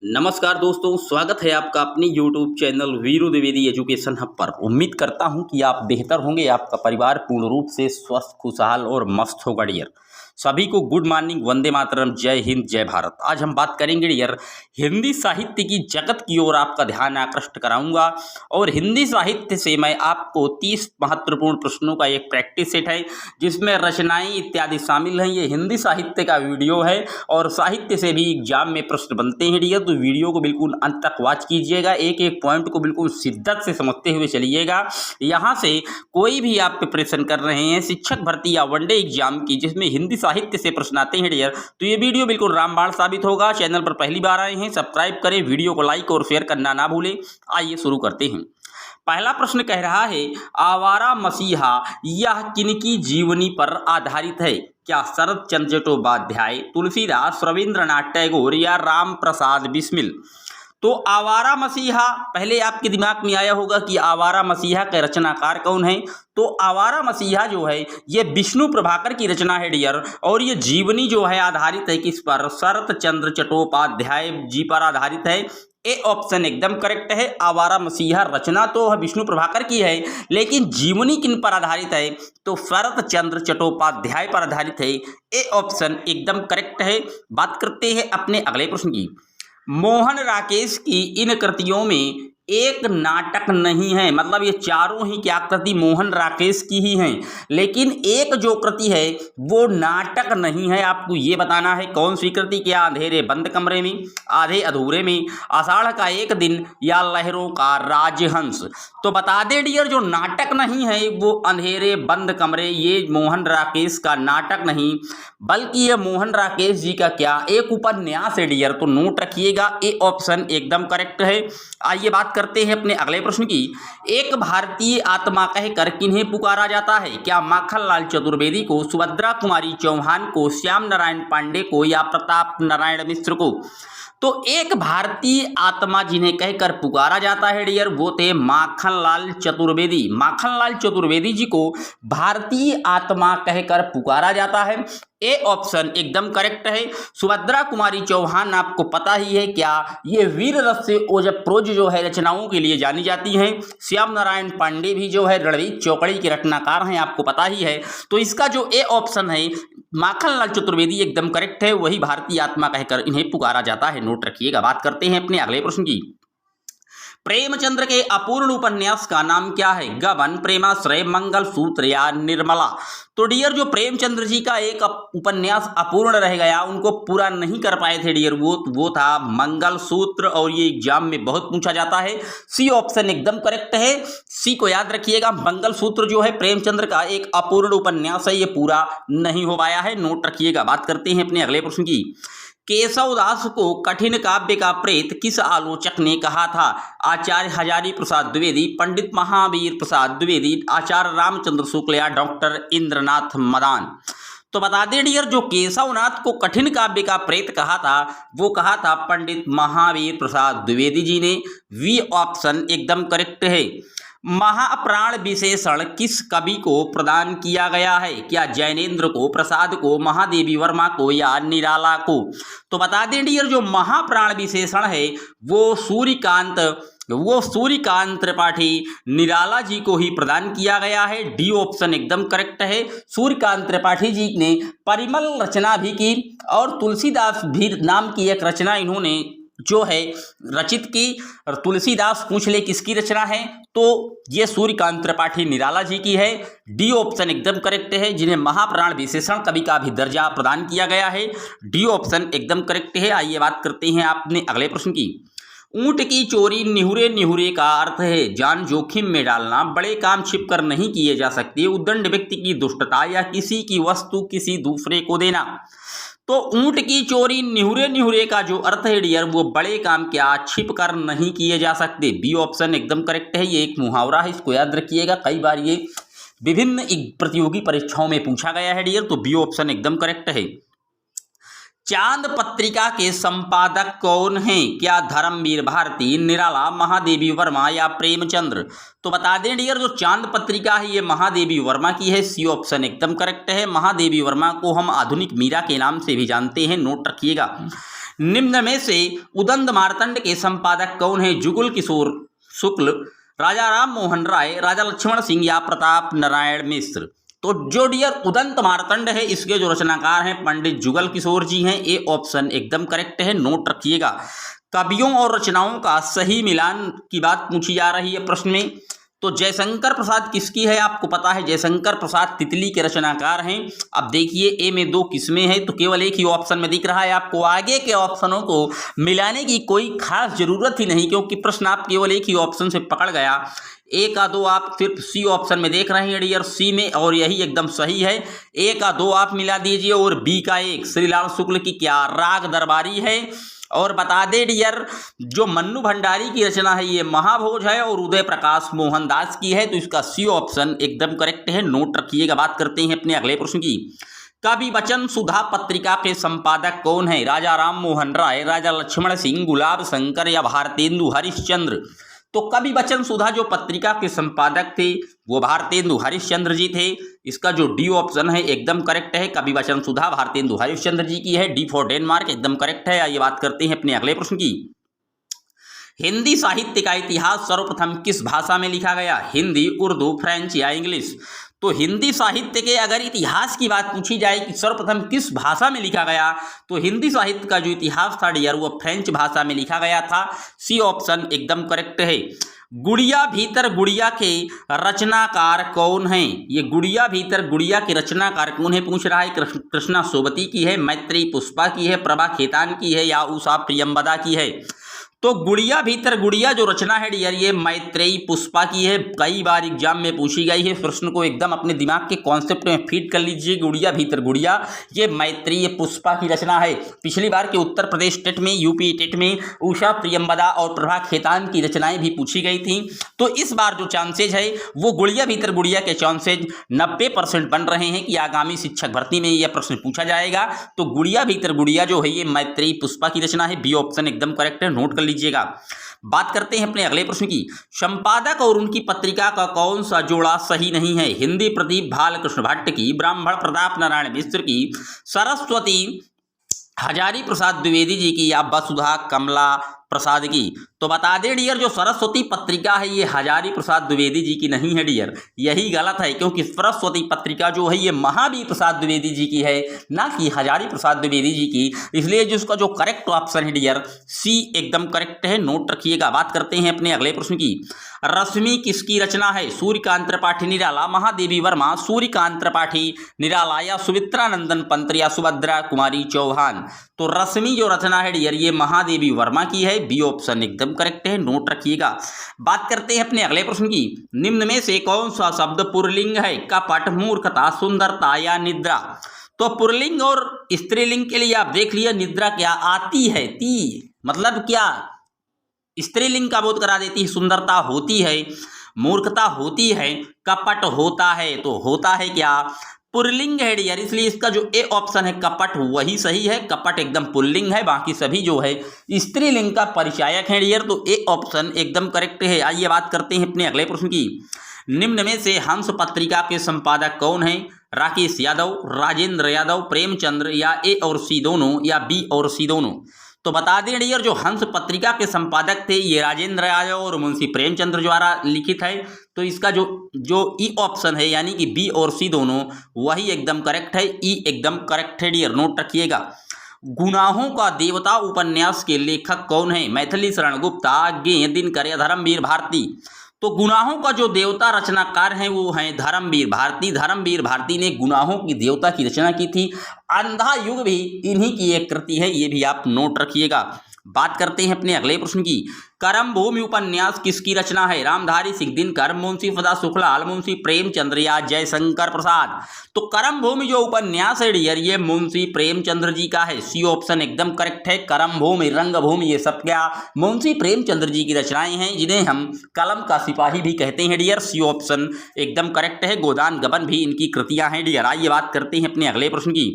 नमस्कार दोस्तों, स्वागत है आपका अपनी YouTube channel Veeru Dwivedi education hub पर। उम्मीद करता हूं कि आप बेहतर होंगे, आपका परिवार पूर्ण रूप से स्वस्थ, खुशहाल और मस्त होगा डियर। सभी को गुड मॉर्निंग, वंदे मातरम, जय हिंद, जय भारत। आज हम बात करेंगे डियर हिंदी साहित्य की जगत की ओर आपका ध्यान आकृष्ट कराऊंगा और हिंदी साहित्य से मैं आपको 30 महत्वपूर्ण प्रश्नों का एक प्रैक्टिस सेट है जिसमें रचनाएं इत्यादि शामिल हैं। ये हिंदी साहित्य का वीडियो है और साहित्य से भी एग्जाम में प्रश्न बनते हैं डियर, तो वीडियो को बिल्कुल अंत तक वॉच कीजिएगा। एक एक पॉइंट को बिल्कुल शिद्दत से समझते हुए चलिएगा। यहाँ से कोई भी आप प्रिपरेशन कर रहे हैं शिक्षक भर्ती या वनडे एग्जाम की जिसमें हिंदी साहित्य से प्रश्न आते हैं डियर, तो ये वीडियो बिल्कुल रामबाण साबित होगा। चैनल पर पहली बार आए हैं सब्सक्राइब करें, वीडियो को लाइक और शेयर करना ना भूलें। आइए शुरू करते हैं। पहला प्रश्न कह रहा है, आवारा मसीहा यह किनकी जीवनी पर आधारित है? क्या शरद चंद्र चट्टोपाध्याय, तुलसीदास, रविंद्रनाथ टैगोर या राम प्रसाद बिस्मिल? तो आवारा मसीहा, पहले आपके दिमाग में आया होगा कि आवारा मसीहा के रचनाकार कौन है। तो आवारा मसीहा जो है ये विष्णु प्रभाकर की रचना है डियर, और ये जीवनी जो है आधारित है किस पर? शरद चंद्र चट्टोपाध्याय जी पर आधारित है। ए ऑप्शन एकदम करेक्ट है। आवारा मसीहा रचना तो विष्णु प्रभाकर की है, लेकिन जीवनी किन पर आधारित है? तो शरद चंद्र चट्टोपाध्याय पर आधारित है। ए ऑप्शन एकदम करेक्ट है। बात करते हैं अपने अगले प्रश्न की। मोहन राकेश की इन कृतियों में एक नाटक नहीं है, मतलब ये चारों ही क्या कृति मोहन राकेश की ही हैं, लेकिन एक जो कृति है वो नाटक नहीं है। आपको ये बताना है कौन सी कृति। क्या अंधेरे बंद कमरे में, आधे अधूरे में, आषाढ़ का एक दिन या लहरों का राजहंस? तो बता दे डियर, जो नाटक नहीं है वो अंधेरे बंद कमरे, ये मोहन राकेश का नाटक नहीं बल्कि ये मोहन राकेश जी का क्या एक उपन्यास है डियर, तो नोट रखिएगा। ए ऑप्शन एकदम करेक्ट है। आइए बात करते हैं अपने अगले प्रश्न की। एक भारतीय आत्मा कहकर किन्हें पुकारा जाता है? क्या माखनलाल चतुर्वेदी को, सुभद्रा कुमारी चौहान को, श्याम नारायण पांडे को या प्रताप नारायण मिश्र को? तो एक भारतीय आत्मा जिन्हें कहकर पुकारा जाता है डियर वो थे माखनलाल चतुर्वेदी। माखनलाल चतुर्वेदी जी को भारतीय आत्मा कहकर पुकारा जाता है। ए ऑप्शन एकदम करेक्ट है। सुभद्रा कुमारी चौहान आपको पता ही है क्या ये वीर रस से ओजप्रोज जो है रचनाओं के लिए जानी जाती हैं। श्याम नारायण पांडे भी जो है रणवीर चौकड़ी के रचनाकार हैं, आपको पता ही है। तो इसका जो ए ऑप्शन है माखनलाल चतुर्वेदी एकदम करेक्ट है, वही भारतीय आत्मा कहकर इन्हें पुकारा जाता है, नोट रखिएगा। बात करते हैं अपने अगले प्रश्न की। प्रेमचंद्र के अपूर्ण उपन्यास का नाम क्या है? गबन, प्रेमाश्रय, मंगलसूत्र या निर्मला? तो डियर जो प्रेमचंद्र जी का एक उपन्यास अपूर्ण रह गया, उनको पूरा नहीं कर पाए थे डियर, वो था मंगलसूत्र, और ये एग्जाम में बहुत पूछा जाता है। सी ऑप्शन एकदम करेक्ट है। सी को याद रखिएगा। मंगलसूत्र जो है प्रेमचंद्र का एक अपूर्ण उपन्यास है, ये पूरा नहीं हो पाया है, नोट रखिएगा। बात करते हैं अपने अगले प्रश्न की। केशवदास को कठिन काव्य का प्रेत किस आलोचक ने कहा था? आचार्य हजारी प्रसाद द्विवेदी, पंडित महावीर प्रसाद द्विवेदी, आचार्य रामचंद्र शुक्ल या डॉक्टर इंद्रनाथ मदान? तो बता दें डियर जो केशवनाथ को कठिन काव्य का प्रेत कहा था वो कहा था पंडित महावीर प्रसाद द्विवेदी जी ने। वी ऑप्शन एकदम करेक्ट है। महाप्राण विशेषण किस कवि को प्रदान किया गया है? क्या जैनेन्द्र को, प्रसाद को, महादेवी वर्मा को या निराला को? तो बता दें डियर जो महाप्राण विशेषण है वो सूर्यकांत त्रिपाठी निराला जी को ही प्रदान किया गया है। डी ऑप्शन एकदम करेक्ट है। सूर्यकांत त्रिपाठी जी ने परिमल रचना भी की और तुलसीदास भी नाम की एक रचना इन्होंने जो है रचित की। तुलसीदास पूछ ले किसकी रचना है? तो ये सूर्यकांत त्रिपाठी निराला जी की है। डी ऑप्शन एकदम करेक्ट है। जिन्हें महाप्राण विशेषण कवि का भी दर्जा प्रदान किया गया है। डी ऑप्शन एकदम करेक्ट है। आइए बात करते हैं अपने अगले प्रश्न की। ऊंट की चोरी निहुरे निहुरे का अर्थ है जान जोखिम में डालना, बड़े काम छिप कर नहीं किए जा सकते, उद्दंड व्यक्ति की दुष्टता या किसी की वस्तु किसी दूसरे को देना? तो ऊंट की चोरी निहुरे निहुरे का जो अर्थ है डियर वो बड़े काम क्या छिप कर नहीं किए जा सकते। बी ऑप्शन एकदम करेक्ट है। ये एक मुहावरा है, इसको याद रखिएगा, कई बार ये विभिन्न प्रतियोगी परीक्षाओं में पूछा गया है डियर, तो बी ऑप्शन एकदम करेक्ट है। चांद पत्रिका के संपादक कौन हैं? क्या धर्मवीर भारती, निराला, महादेवी वर्मा या प्रेमचंद्र? तो बता दें डियर जो चांद पत्रिका है ये महादेवी वर्मा की है। सी ऑप्शन एकदम करेक्ट है। महादेवी वर्मा को हम आधुनिक मीरा के नाम से भी जानते हैं, नोट रखिएगा। निम्न में से उदंत मार्तंड के संपादक कौन है? जुगल किशोर शुक्ल, राजा राम मोहन राय, राजा लक्ष्मण सिंह या प्रताप नारायण मिश्र। तो जो डियर उदंत मार्तंड है इसके जो रचनाकार हैं पंडित जुगल किशोर जी हैं। ये ऑप्शन एकदम करेक्ट है, नोट रखिएगा। कवियों और रचनाओं का सही मिलान की बात पूछी जा रही है प्रश्न में। तो जयशंकर प्रसाद किसकी है? आपको पता है जयशंकर प्रसाद तितली के रचनाकार हैं। अब देखिए ए में 2 किस्में हैं तो केवल एक ही ऑप्शन में दिख रहा है आपको। आगे के ऑप्शनों को मिलाने की कोई खास जरूरत ही नहीं, क्योंकि प्रश्न आप केवल एक ही ऑप्शन से पकड़ गया। ए का 2 आप सिर्फ सी ऑप्शन में देख रहे हैं डियर, सी में, और यही एकदम सही है। ए का 2 आप मिला दीजिए और बी का 1 श्रीलाल शुक्ल की क्या राग दरबारी है। और बता दे डियर जो मन्नू भंडारी की रचना है ये महाभोज है और उदय प्रकाश मोहनदास की है। तो इसका सी ऑप्शन एकदम करेक्ट है, नोट रखिएगा। बात करते हैं अपने अगले प्रश्न की। कवि वचन सुधा पत्रिका के संपादक कौन है? राजा राम मोहन राय, राजा लक्ष्मण सिंह, गुलाब शंकर या भारतेंदु हरिश्चंद्र। तो कवि वचन सुधा जो पत्रिका के संपादक थे वो भारतेंदु हरिश्चंद्र जी थे। इसका जो डी ऑप्शन है एकदम करेक्ट है। कवि वचन सुधा भारतेंदु हरिश्चंद्र जी की है। डी फॉर डेनमार्क एकदम करेक्ट है। आइए बात करते हैं अपने अगले प्रश्न की। हिंदी साहित्य का इतिहास सर्वप्रथम किस भाषा में लिखा गया? हिंदी, उर्दू, फ्रेंच या इंग्लिश। तो हिंदी साहित्य के अगर इतिहास की बात पूछी जाए कि सर्वप्रथम किस भाषा में लिखा गया, तो हिंदी साहित्य का जो इतिहास था डियर वो फ्रेंच भाषा में लिखा गया था। सी ऑप्शन एकदम करेक्ट है। गुड़िया भीतर गुड़िया के रचनाकार कौन हैं? ये गुड़िया भीतर गुड़िया के रचनाकार कौन है पूछ रहा है। कृष्णा सोबती की है, मैत्रेयी पुष्पा की है, प्रभा खेतान की है या उषा प्रियंवदा की है। तो गुड़िया भीतर गुड़िया जो रचना है डियर ये मैत्रेयी पुष्पा की है। कई बार एग्जाम में पूछी गई है। प्रश्न को एकदम अपने दिमाग के कॉन्सेप्ट में फीड कर लीजिए। गुड़िया भीतर गुड़िया ये मैत्रेयी पुष्पा की रचना है। पिछली बार के उत्तर प्रदेश टेट में, यूपी टेट में उषा प्रियंवदा और प्रभा खेतान की रचनाएं भी पूछी गई थी। तो इस बार जो चांसेज है वो गुड़िया भीतर गुड़िया के चांसेज 90% बन रहे हैं कि आगामी शिक्षक भर्ती में यह प्रश्न पूछा जाएगा। तो गुड़िया भीतर गुड़िया जो है ये मैत्रेयी पुष्पा की रचना है। बी ऑप्शन एकदम करेक्ट है, नोट कर लीजिएगा। बात करते हैं अपने अगले प्रश्न की। संपादक और उनकी पत्रिका का कौन सा जोड़ा सही नहीं है? हिंदी प्रदीप बालकृष्ण भट्ट की, ब्राह्मण प्रताप नारायण मिश्र की, सरस्वती हजारी प्रसाद द्विवेदी जी की या वसुधा कमला प्रसाद की। तो बता दें डियर जो सरस्वती पत्रिका है ये हजारी प्रसाद द्विवेदी जी की नहीं है डियर, यही गलत है, क्योंकि सरस्वती पत्रिका जो है ये महावीर प्रसाद द्विवेदी जी की है, ना कि हजारी प्रसाद द्विवेदी जी की। इसलिए जिसका जो करेक्ट ऑप्शन है डियर सी एकदम करेक्ट है, नोट रखिएगा। बात करते हैं अपने अगले प्रश्न की। रश्मि किसकी रचना है? सूर्यकांत त्रिपाठी निराला, महादेवी वर्मा, सूर्यकांत त्रिपाठी निराला या सुमित्रानंदन पंत या सुभद्रा कुमारी चौहान। तो रश्मि जो रचना है डियर ये महादेवी वर्मा की है। बी ऑप्शन एकदम करेक्ट है, नोट रखिएगा। बात करते हैं अपने अगले प्रश्न की। निम्न में से कौन सा शब्द पुल्लिंग है? कपट, मूर्खता, सुंदरता या निद्रा। तो पुल्लिंग और स्त्रीलिंग के लिए आप देख लिया निद्रा क्या आती है, ती मतलब क्या स्त्रीलिंग का बोध करा देती है, सुंदरता होती है, मूर्खता होती है, कपट होता है। तो होता है क्या? पुल्लिंग है डियर, इसलिए इसका जो ए ऑप्शन है कपट वही सही है। कपट एकदम पुल्लिंग है, बाकी सभी जो है स्त्रीलिंग का परिचायक है डियर। तो ए ऑप्शन एकदम करेक्ट है। आइए बात करते हैं अपने अगले प्रश्न की। निम्न में से हंस पत्रिका के संपादक कौन है? राकेश यादव, राजेंद्र यादव, प्रेमचंद्र या ए और सी दोनों या बी और सी दोनों। तो बता दें डियर जो हंस पत्रिका के संपादक थे ये राजेंद्र यादव और मुंशी प्रेमचंद्र द्वारा लिखित है। तो इसका जो ई ऑप्शन है यानी कि बी और सी दोनों वही एकदम करेक्ट है। ई एकदम करेक्ट है डियर, नोट रखिएगा। गुनाहों का देवता उपन्यास के लेखक कौन है? मैथिली शरण गुप्ता, गे दिनकर या धर्मवीर भारती। तो गुनाहों का जो देवता रचनाकार हैं वो हैं धर्मवीर भारती। धर्मवीर भारती ने गुनाहों की देवता की रचना की थी। अंधा युग भी इन्हीं की एक कृति है, ये भी आप नोट रखिएगा। बात करते हैं अपने अगले प्रश्न की। करम भूमि उपन्यास किसकी रचना है? रामधारी सिंह दिनकर, मुंशी सदा सुखलाल, मुंशी प्रेमचंद्र या जयशंकर प्रसाद। तो करम भूमि जो उपन्यास है डियर ये मुंशी प्रेमचंद्र जी का है। सी ऑप्शन एकदम करेक्ट है। करम भूमि, रंग भूमि ये सब क्या मुंशी प्रेमचंद्र जी की रचनाएं हैं, जिन्हें हम कलम का सिपाही भी कहते हैं डियर। सी ऑप्शन एकदम करेक्ट है। गोदान गबन भी इनकी कृतियां हैं डियर। आइए बात करते हैं अपने अगले प्रश्न की।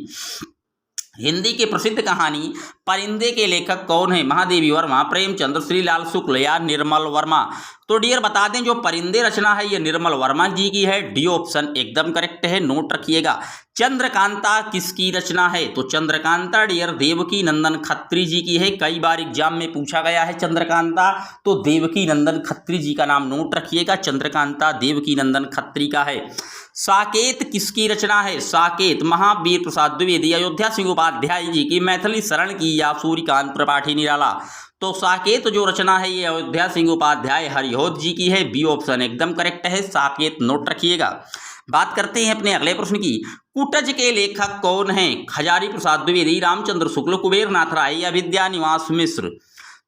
हिंदी की प्रसिद्ध कहानी परिंदे के लेखक कौन है? महादेवी वर्मा, प्रेमचंद, श्रीलाल शुक्ल या निर्मल वर्मा? तो डियर बता दें जो परिंदे रचना है ये निर्मल वर्मा जी की है। डी ऑप्शन एकदम करेक्ट है, नोट रखिएगा। चंद्रकांता किसकी रचना है? तो चंद्रकांता डियर देवकी नंदन खत्री जी की है। कई बार एग्जाम में पूछा गया है चंद्रकांता, तो देवकी नंदन खत्री जी का नाम नोट रखिएगा। चंद्रकांता देवकी नंदन खत्री का है। साकेत किसकी रचना है? साकेत महावीर प्रसाद द्विवेदी, अयोध्या सिंह उपाध्याय जी की, मैथिली शरण की या सूर्यकांत त्रिपाठी निराला? तो साकेत जो रचना है ये अयोध्या सिंह उपाध्याय हरिहौद जी की है। बी ऑप्शन एकदम करेक्ट है, साकेत नोट रखिएगा। बात करते हैं अपने अगले प्रश्न की। कुटज के लेखक कौन हैं? हजारी प्रसाद द्विवेदी, रामचंद्र शुक्ल, कुबेर नाथ राय या विद्यानिवास मिश्र?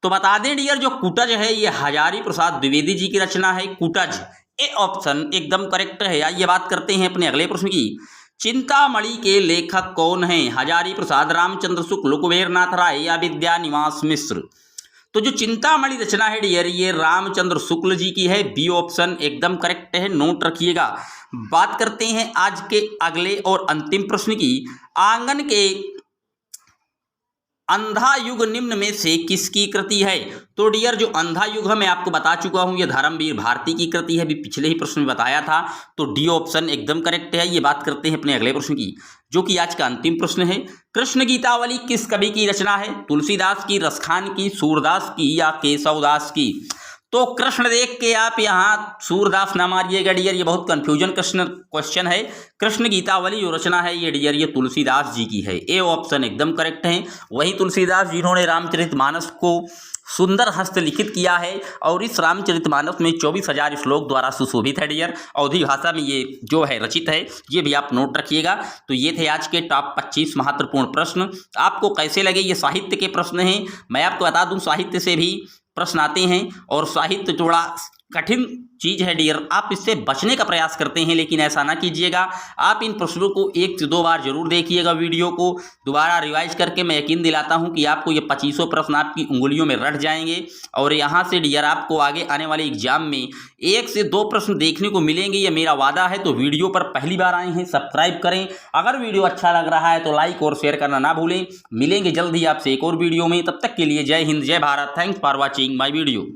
तो बता दें डियर जो कुटज है ये हजारी प्रसाद द्विवेदी जी की रचना है। कुटज ए ऑप्शन एकदम करेक्ट है। आइए बात करते हैं अपने अगले प्रश्न की। चिंतामणि के लेखक कौन हैं? हजारी प्रसाद, रामचंद्र शुक्ल, कुबेर नाथ राय या विद्यानिवास मिश्र? तो जो चिंतामणि रचना है डियर ये रामचंद्र शुक्ल जी की है। बी ऑप्शन एकदम करेक्ट है, नोट रखिएगा। बात करते हैं आज के अगले और अंतिम प्रश्न की। आंगन के अंधा युग निम्न में से किसकी कृति है? तो डियर जो अंधा युग है मैं आपको बता चुका हूं ये धर्मवीर भारती की कृति है, भी पिछले ही प्रश्न में बताया था। तो डी ऑप्शन एकदम करेक्ट है। ये बात करते हैं अपने अगले प्रश्न की, जो कि आज का अंतिम प्रश्न है। कृष्ण गीतावली किस कवि की रचना है? तुलसीदास की, रसखान की, सूरदास की या केशवदास की? तो कृष्ण देख के आप यहाँ सूरदास ना मारिएगा डियर, ये बहुत कंफ्यूजन क्वेश्चन है। कृष्ण गीतावली जो रचना है ये डियर ये तुलसीदास जी की है। ए ऑप्शन एकदम करेक्ट है। वही तुलसीदास जिन्होंने रामचरितमानस को सुंदर हस्तलिखित किया है और इस रामचरितमानस में 24,000 श्लोक द्वारा सुशोभित है डियर। अवधी भाषा में ये जो है रचित है, ये भी आप नोट रखिएगा। तो ये थे आज के टॉप 25 महत्वपूर्ण प्रश्न। आपको कैसे लगे? ये साहित्य के प्रश्न हैं। मैं आपको बता दूं साहित्य से भी प्रश्न आते हैं और साहित्य थोड़ा कठिन चीज है डियर, आप इससे बचने का प्रयास करते हैं, लेकिन ऐसा ना कीजिएगा। आप इन प्रश्नों को 1 से 2 बार जरूर देखिएगा, वीडियो को दोबारा रिवाइज करके मैं यकीन दिलाता हूं कि आपको ये 25 प्रश्न आपकी उंगलियों में रट जाएंगे और यहां से डियर आपको आगे आने वाले एग्जाम में 1 से 2 प्रश्न देखने को मिलेंगे, ये मेरा वादा है। तो वीडियो पर पहली बार आए हैं सब्सक्राइब करें। अगर वीडियो अच्छा लग रहा है तो लाइक और शेयर करना ना भूलें। मिलेंगे जल्द ही आपसे एक और वीडियो में, तब तक के लिए जय हिंद, जय Bharat. Thanks for watching my video.